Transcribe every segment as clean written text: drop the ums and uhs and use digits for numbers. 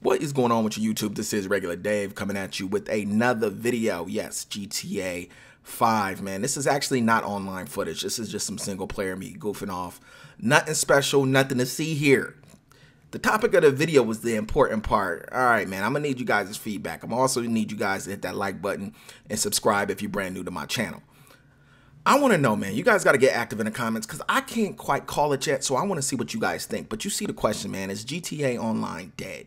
What is going on with your YouTube? This is Regular Dave coming at you with another video. Yes, GTA 5, man. This is actually not online footage. This is just some single player me goofing off. Nothing special, nothing to see here. The topic of the video was the important part. All right, man, I'm going to need you guys' feedback. I'm also need you guys to hit that like button and subscribe if you're brand new to my channel. I want to know, man, you guys got to get active in the comments because I can't quite call it yet, so I want to see what you guys think. But you see the question, man, is GTA Online dead?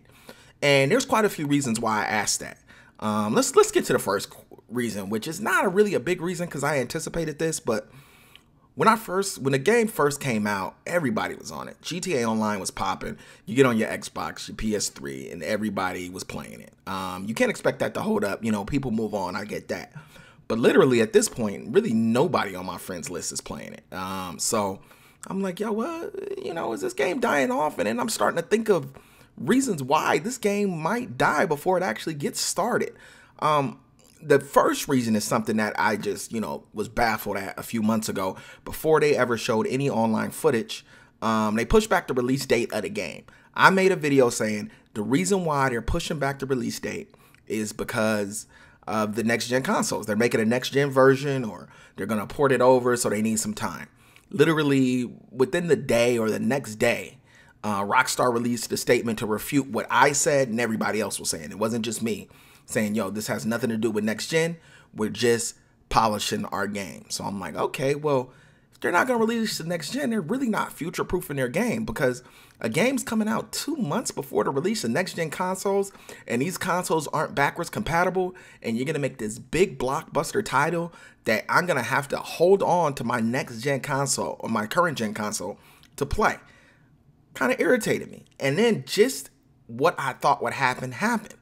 And there's quite a few reasons why I asked that. Let's get to the first reason, which is not really a big reason because I anticipated this, but when the game first came out, everybody was on it. GTA Online was popping. You get on your Xbox, your PS3, and everybody was playing it. You can't expect that to hold up. You know, people move on. I get that. But literally at this point, really nobody on my friends list is playing it. So I'm like, yo, well, you know, is this game dying off? And then I'm starting to think of reasons why this game might die before it actually gets started. The first reason is something that I just, you know, was baffled at a few months ago before they ever showed any online footage. They pushed back the release date of the game. I made a video saying the reason why they're pushing back the release date is because of the next gen consoles. They're making a next gen version or they're going to port it over, so they need some time. Literally within the day or the next day, Rockstar released a statement to refute what I said and everybody else was saying. It wasn't just me saying, yo, this has nothing to do with next gen. We're just polishing our game. So I'm like, okay, well, if they're not going to release the next gen, they're really not future proofing their game because a game's coming out 2 months before the release of next gen consoles, and these consoles aren't backwards compatible, and you're going to make this big blockbuster title that I'm going to have to hold on to my next gen console or my current gen console to play. Kind of irritated me. And then just what I thought would happen happened.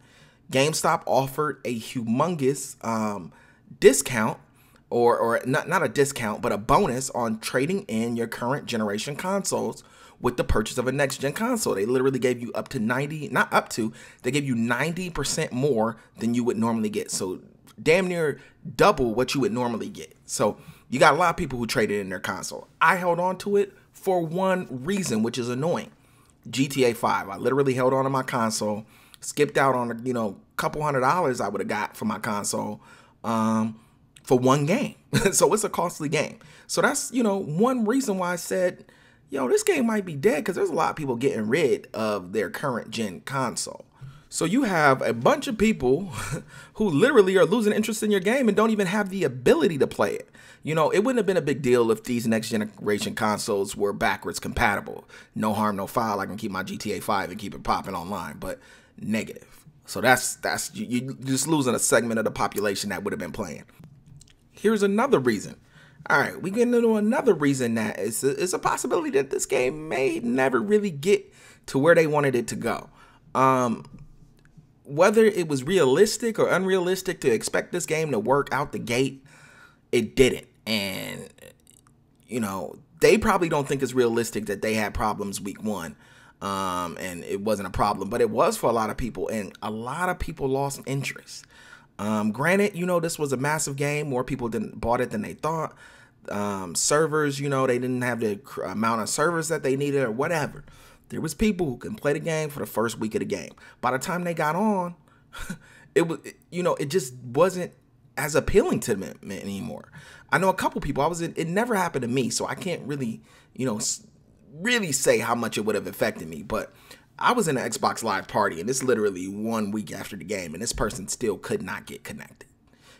GameStop offered a humongous discount, or not a discount, but a bonus on trading in your current generation consoles with the purchase of a next gen console. They literally gave you up to 90, not up to, they gave you 90% more than you would normally get. So damn near double what you would normally get. So you got a lot of people who traded in their console. I held on to it for one reason, which is annoying. GTA 5. I literally held on to my console, skipped out on, you know, a couple $100 I would have got for my console for one game. So it's a costly game. So that's, you know, one reason why I said, yo, this game might be dead because there's a lot of people getting rid of their current gen console. So you have a bunch of people who literally are losing interest in your game and don't even have the ability to play it. You know, it wouldn't have been a big deal if these next generation consoles were backwards compatible. No harm, no foul. I can keep my GTA 5 and keep it popping online, but negative. So that's you're just losing a segment of the population that would have been playing. Here's another reason. All right, we get into another reason that it's a possibility that this game may never really get to where they wanted it to go. Whether it was realistic or unrealistic to expect this game to work out the gate, it didn't. And, you know, they probably don't think it's realistic that they had problems week one. And it wasn't a problem, but it was for a lot of people. And a lot of people lost interest. Granted, you know, this was a massive game. More people bought it than they thought. Servers, you know, they didn't have the amount of servers that they needed or whatever. There was people who can play the game for the first week of the game. By the time they got on, it was, you know, it just wasn't as appealing to them anymore. I know a couple people, it never happened to me, so I can't really, you know, really say how much it would have affected me, but I was in an Xbox Live party, and it's literally 1 week after the game, and this person still could not get connected.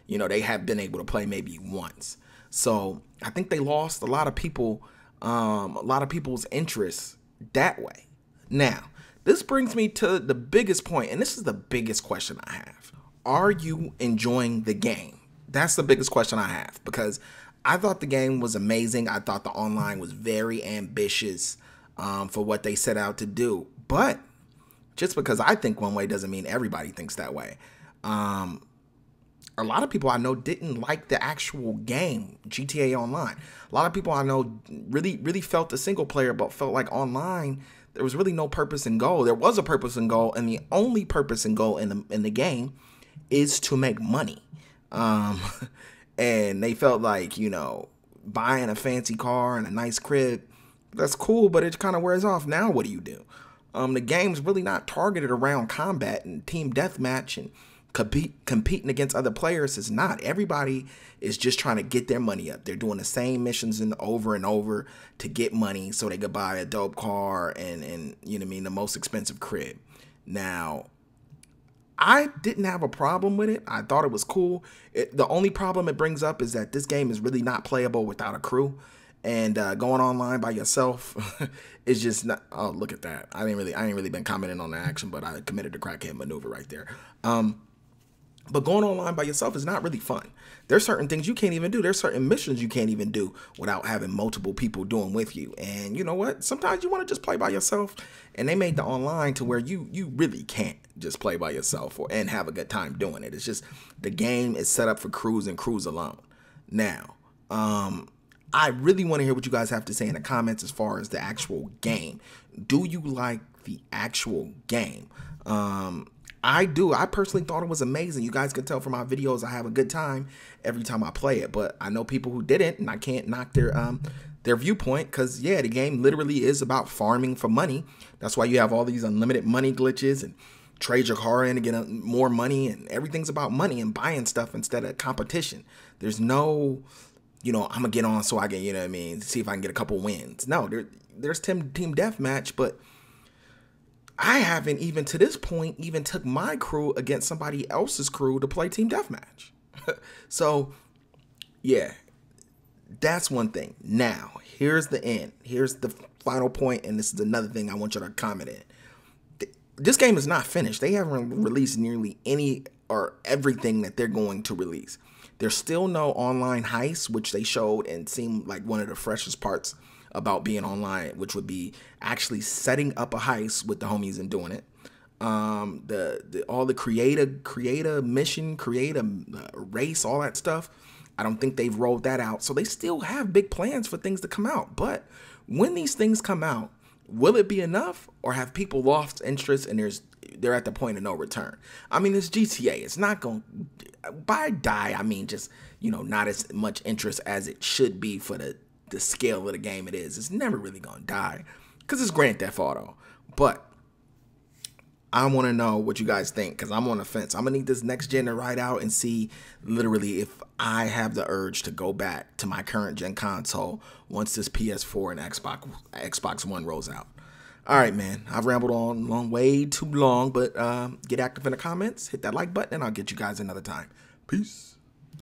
You know, they have been able to play maybe once. So I think they lost a lot of people, a lot of people's interest that way. Now, this brings me to the biggest point, and this is the biggest question I have. Are you enjoying the game? That's the biggest question I have, because I thought the game was amazing. I thought the online was very ambitious for what they set out to do. But just because I think one way doesn't mean everybody thinks that way. A lot of people I know didn't like the actual game, GTA Online. A lot of people I know really felt the single player, but felt like online, there was really no purpose and goal. There was a purpose and goal, and the only purpose and goal in the game is to make money. And they felt like, you know, buying a fancy car and a nice crib, that's cool, but it kind of wears off. Now what do you do? The game's really not targeted around combat and team deathmatch and competing against other players. Is not. Everybody is just trying to get their money up. They're doing the same missions over and over to get money so they could buy a dope car and you know what I mean, the most expensive crib. Now, I didn't have a problem with it. I thought it was cool. The only problem it brings up is that this game is really not playable without a crew. And going online by yourself is just not. Oh, look at that! I ain't really been commenting on the action, but I committed the crackhead maneuver right there. But going online by yourself is not really fun. There's certain things you can't even do. There's certain missions you can't even do without having multiple people doing with you. And you know what? Sometimes you want to just play by yourself. And they made the online to where you really can't just play by yourself and have a good time doing it. It's just the game is set up for crews and crews alone. Now, I really want to hear what you guys have to say in the comments as far as the actual game. Do you like the actual game? I do. I personally thought it was amazing. You guys can tell from my videos I have a good time every time I play it. But I know people who didn't, and I can't knock their viewpoint because, yeah, the game literally is about farming for money. That's why you have all these unlimited money glitches and trade your car in to get more money, and everything about money and buying stuff instead of competition. There's no, you know, I'm going to get on so I can, you know what I mean, see if I can get a couple wins. No, there's team deathmatch, but I haven't even to this point even took my crew against somebody else's crew to play team deathmatch. So, yeah, that's one thing. Now, here's the end. Here's the final point, and this is another thing I want you to comment in. This game is not finished. They haven't released nearly any or everything that they're going to release. There's still no online heist, which they showed and seemed like one of the freshest parts about being online, which would be actually setting up a heist with the homies and doing it. All the create a mission, create a race, all that stuff. I don't think they've rolled that out. So they still have big plans for things to come out. But when these things come out, will it be enough, or have people lost interest and they're at the point of no return? I mean, it's GTA. It's not going by die. I mean, just, you know, not as much interest as it should be for the scale of the game it is. It's never really gonna die because it's Grand Theft Auto. But I want to know what you guys think, because I'm on the fence. I'm gonna need this next gen to ride out and see literally if I have the urge to go back to my current gen console once this PS4 and Xbox One rolls out. All right, man, I've rambled on way too long, but get active in the comments, hit that like button, and I'll get you guys another time. Peace.